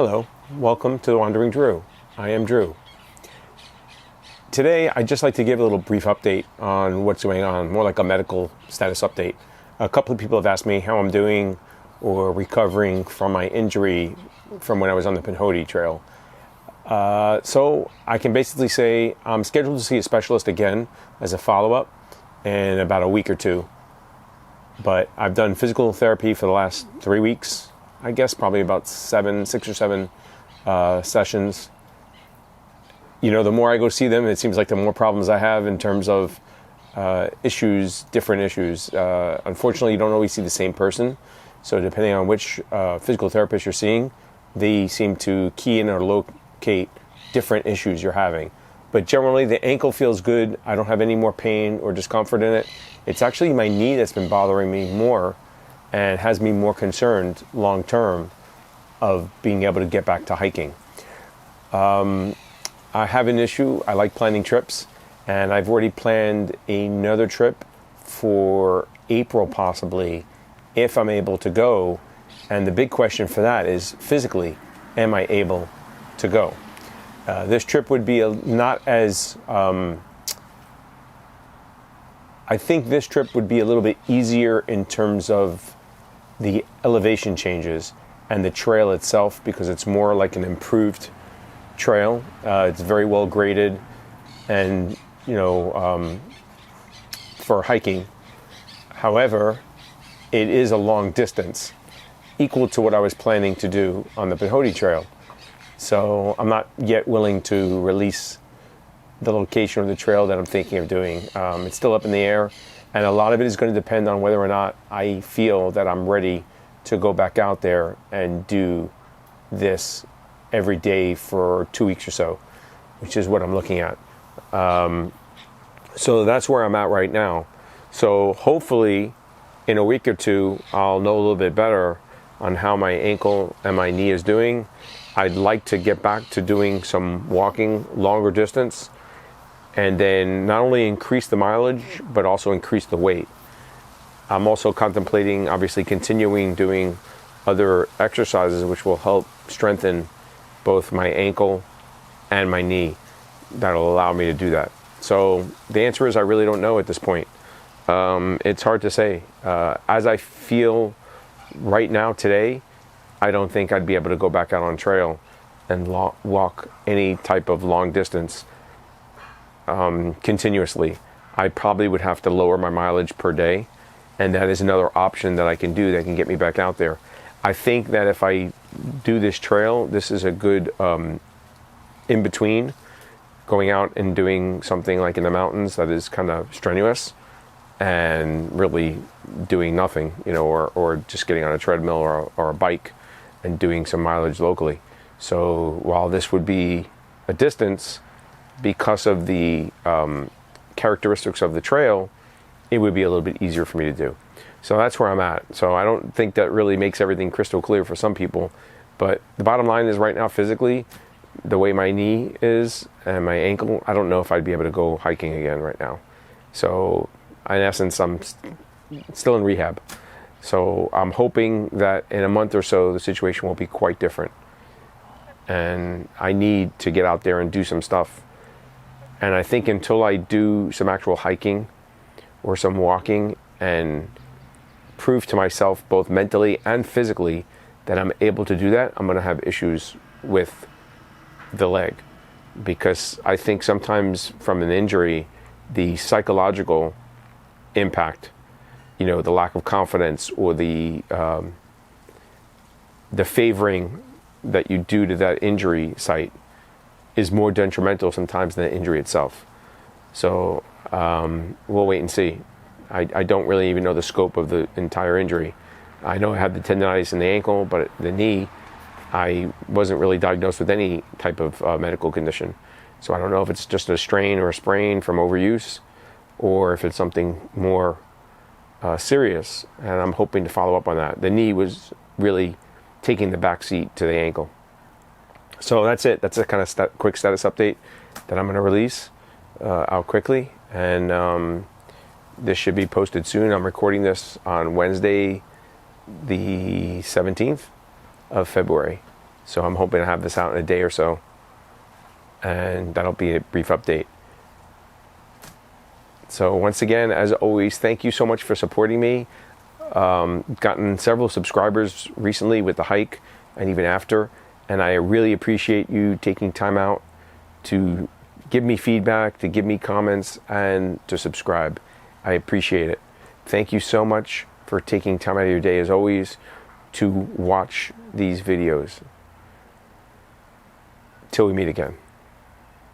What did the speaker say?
Hello, welcome to The Wandering Drew. I am Drew. Today, I'd just like to give a little brief update on what's going on, more like a medical status update. A couple of people have asked me how I'm doing or recovering from my injury from when I was on the Panasonic trail. So I can basically say I'm scheduled to see a specialist again as a follow-up in about a week or two. But I've done physical therapy for the last 3 weeks. I guess probably about 6 or 7 sessions. You know, the more I go see them, it seems like the more problems I have in terms of different issues. Unfortunately, you don't always see the same person. So depending on which physical therapist you're seeing, they seem to key in or locate different issues you're having. But generally, the ankle feels good. I don't have any more pain or discomfort in it. It's actually my knee that's been bothering me more and has me more concerned long term of being able to get back to hiking. I have an issue. I like planning trips, and I've already planned another trip for April possibly, if I'm able to go. And the big question for that is physically, am I able to go? This trip would be not as... I think this trip would be a little bit easier in terms of the elevation changes and the trail itself, because it's more like an improved trail. It's very well graded and, for hiking. However, it is a long distance, equal to what I was planning to do on the Panasonic trail. So I'm not yet willing to release the location of the trail that I'm thinking of doing. It's still up in the air, and a lot of it is going to depend on whether or not I feel that I'm ready to go back out there and do this every day for 2 weeks or so, which is what I'm looking at. So that's where I'm at right now. So hopefully in a week or two, I'll know a little bit better on how my ankle and my knee is doing. I'd like to get back to doing some walking longer distance, and then not only increase the mileage, but also increase the weight. I'm also contemplating, obviously, continuing doing other exercises which will help strengthen both my ankle and my knee. That'll allow me to do that. So the answer is I really don't know at this point. It's hard to say. As I feel right now today, I don't think I'd be able to go back out on trail and walk any type of long distance continuously. I probably would have to lower my mileage per day, and that is another option that I can do that can get me back out there. I think that if I do this trail, this is a good in-between, going out and doing something like in the mountains that is kind of strenuous and really doing nothing, or just getting on a treadmill or a bike and doing some mileage locally. So while this would be a distance, because of the characteristics of the trail, it would be a little bit easier for me to do. So that's where I'm at. So I don't think that really makes everything crystal clear for some people, but the bottom line is right now, physically, the way my knee is and my ankle, I don't know if I'd be able to go hiking again right now. So in essence, I'm still in rehab. So I'm hoping that in a month or so, the situation will be quite different. And I need to get out there and do some stuff. And I think until I do some actual hiking or some walking and prove to myself both mentally and physically that I'm able to do that, I'm going to have issues with the leg. Because I think sometimes from an injury, the psychological impact, the lack of confidence or the favoring that you do to that injury site is more detrimental sometimes than the injury itself. So we'll wait and see. I don't really even know the scope of the entire injury. I know I have the tendonitis in the ankle, but the knee, I wasn't really diagnosed with any type of medical condition. So I don't know if it's just a strain or a sprain from overuse, or if it's something more serious, and I'm hoping to follow up on that. The knee was really taking the back seat to the ankle. So that's it. That's a kind of quick status update that I'm going to release out quickly, and this should be posted soon. I'm recording this on Wednesday, the 17th of February. So I'm hoping to have this out in a day or so, and that'll be a brief update. So once again, as always, thank you so much for supporting me. Gotten several subscribers recently with the hike and even after, and I really appreciate you taking time out to give me feedback, to give me comments, and to subscribe. I appreciate it. Thank you so much for taking time out of your day, as always, to watch these videos. Till we meet again.